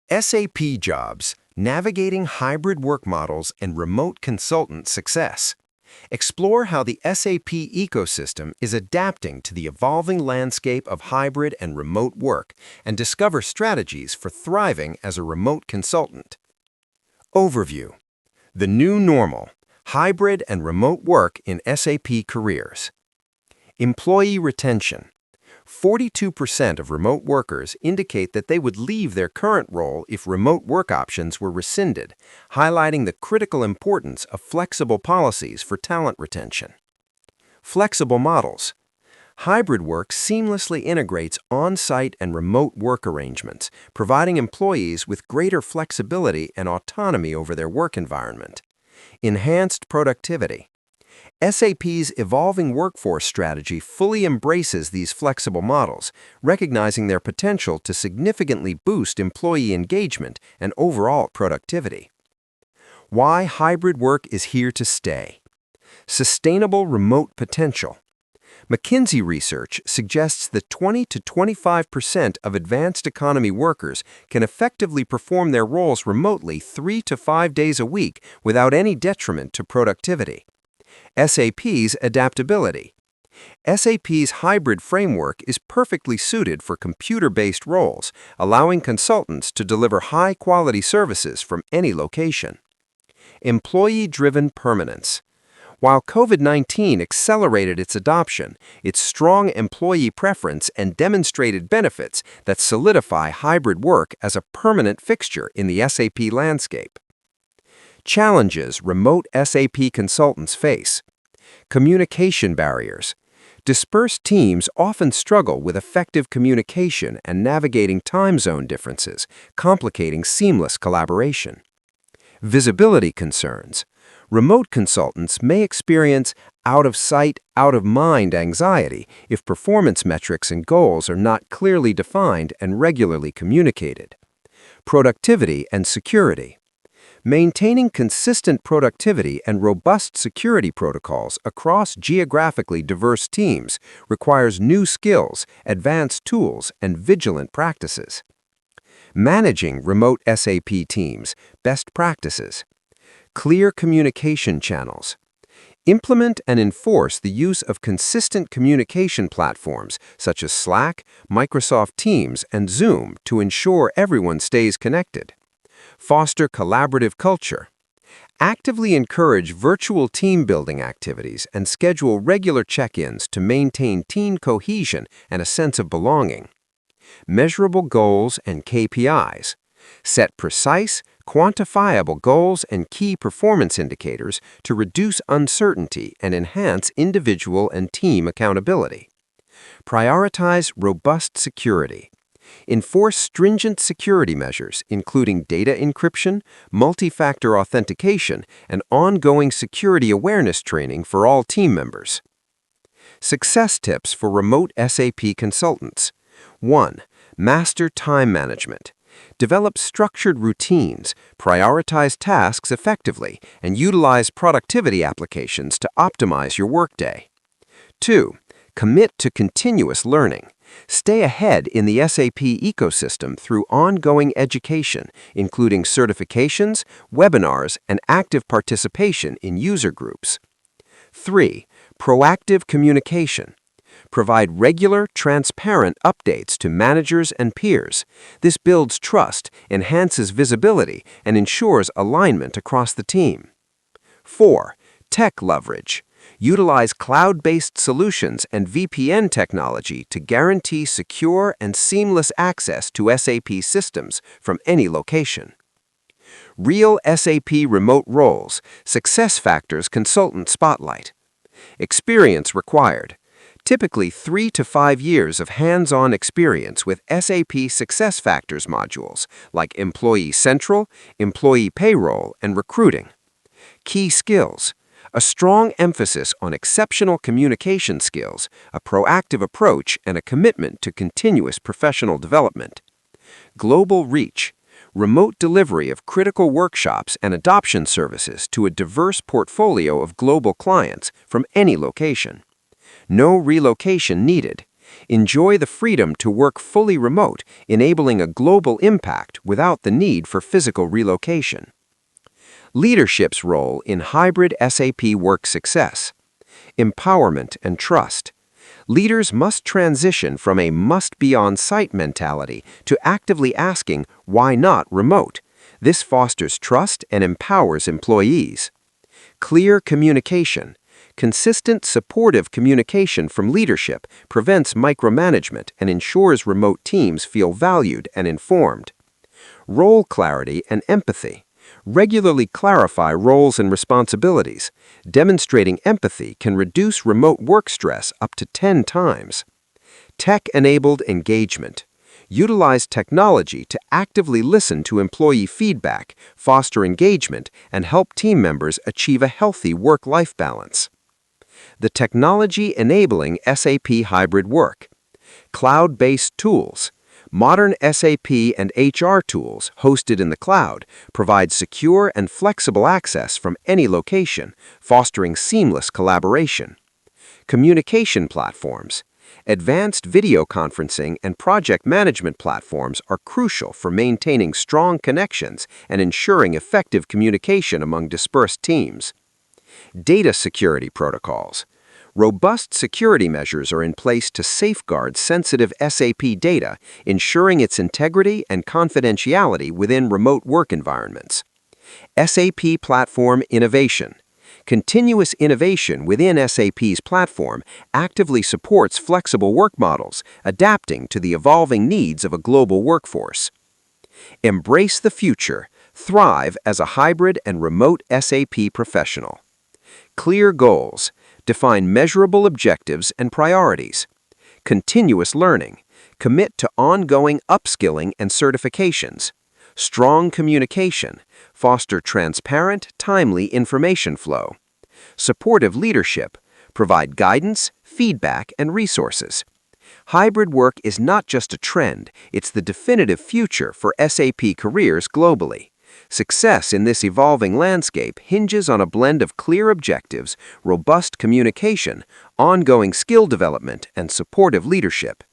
SAP Jobs, Navigating Hybrid Work Models and Remote Consultant Success. Explore how the SAP ecosystem is adapting to the evolving landscape of hybrid and remote work and discover strategies for thriving as a remote consultant. Overview: The New Normal, Hybrid and Remote Work in SAP Careers. Employee Retention. 42% of remote workers indicate that they would leave their current role if remote work options were rescinded, highlighting the critical importance of flexible policies for talent retention. Flexible models. Hybrid work seamlessly integrates on-site and remote work arrangements, providing employees with greater flexibility and autonomy over their work environment. Enhanced productivity. SAP's evolving workforce strategy fully embraces these flexible models, recognizing their potential to significantly boost employee engagement and overall productivity. Why hybrid work is here to stay. Sustainable remote potential. McKinsey research suggests that 20 to 25% of advanced economy workers can effectively perform their roles remotely 3 to 5 days a week without any detriment to productivity. SAP's adaptability. SAP's hybrid framework is perfectly suited for computer-based roles, allowing consultants to deliver high-quality services from any location. Employee-driven permanence. While COVID-19 accelerated its adoption, its strong employee preference and demonstrated benefits that solidify hybrid work as a permanent fixture in the SAP landscape. Challenges remote SAP consultants face. Communication barriers. Dispersed teams often struggle with effective communication and navigating time zone differences, complicating seamless collaboration. Visibility concerns. Remote consultants may experience out-of-sight, out-of-mind anxiety if performance metrics and goals are not clearly defined and regularly communicated. Productivity and security. Maintaining consistent productivity and robust security protocols across geographically diverse teams requires new skills, advanced tools, and vigilant practices. Managing remote SAP teams, best practices. Clear communication channels. Implement and enforce the use of consistent communication platforms such as Slack, Microsoft Teams, and Zoom to ensure everyone stays connected. Foster collaborative culture. Actively encourage virtual team-building activities and schedule regular check-ins to maintain team cohesion and a sense of belonging. Measurable goals and KPIs. Set precise, quantifiable goals and key performance indicators to reduce uncertainty and enhance individual and team accountability. Prioritize robust security. Enforce stringent security measures, including data encryption, multi-factor authentication, and ongoing security awareness training for all team members. Success tips for remote SAP consultants. 1. Master time management. Develop structured routines, prioritize tasks effectively, and utilize productivity applications to optimize your workday. 2. Commit to continuous learning. Stay ahead in the SAP ecosystem through ongoing education, including certifications, webinars, and active participation in user groups. 3. Proactive communication. Provide regular, transparent updates to managers and peers. This builds trust, enhances visibility, and ensures alignment across the team. 4. Tech leverage. Utilize cloud-based solutions and VPN technology to guarantee secure and seamless access to SAP systems from any location. Real SAP remote roles, Success Factors Consultant Spotlight. Experience required. Typically 3 to 5 years of hands-on experience with SAP SuccessFactors modules like Employee Central, Employee Payroll, and Recruiting. Key skills. A strong emphasis on exceptional communication skills, a proactive approach, and a commitment to continuous professional development. Global reach. Remote delivery of critical workshops and adoption services to a diverse portfolio of global clients from any location. No relocation needed. Enjoy the freedom to work fully remote, enabling a global impact without the need for physical relocation. Leadership's role in hybrid SAP work success. Empowerment and trust. Leaders must transition from a must-be-on-site mentality to actively asking, why not remote? This fosters trust and empowers employees. Clear communication. Consistent, supportive communication from leadership prevents micromanagement and ensures remote teams feel valued and informed. Role clarity and empathy. Regularly clarify roles and responsibilities. Demonstrating empathy can reduce remote work stress up to 10 times. Tech-enabled engagement. Utilize technology to actively listen to employee feedback, foster engagement, and help team members achieve a healthy work-life balance. The technology enabling SAP hybrid work. Cloud-based tools. Modern SAP and HR tools hosted in the cloud provide secure and flexible access from any location, fostering seamless collaboration. Communication platforms. Advanced video conferencing and project management platforms are crucial for maintaining strong connections and ensuring effective communication among dispersed teams. Data security protocols. Robust security measures are in place to safeguard sensitive SAP data, ensuring its integrity and confidentiality within remote work environments. SAP Platform Innovation. Continuous innovation within SAP's platform actively supports flexible work models, adapting to the evolving needs of a global workforce. Embrace the future. Thrive as a hybrid and remote SAP professional. Clear goals. Define measurable objectives and priorities. Continuous learning. Commit to ongoing upskilling and certifications. Strong communication. Foster transparent, timely information flow. Supportive leadership. Provide guidance, feedback, and resources. Hybrid work is not just a trend, it's the definitive future for SAP careers globally. Success in this evolving landscape hinges on a blend of clear objectives, robust communication, ongoing skill development, and supportive leadership.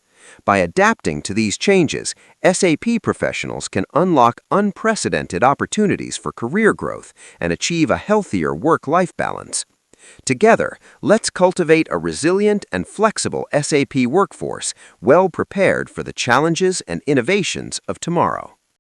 By adapting to these changes, SAP professionals can unlock unprecedented opportunities for career growth and achieve a healthier work-life balance. Together, let's cultivate a resilient and flexible SAP workforce well prepared for the challenges and innovations of tomorrow.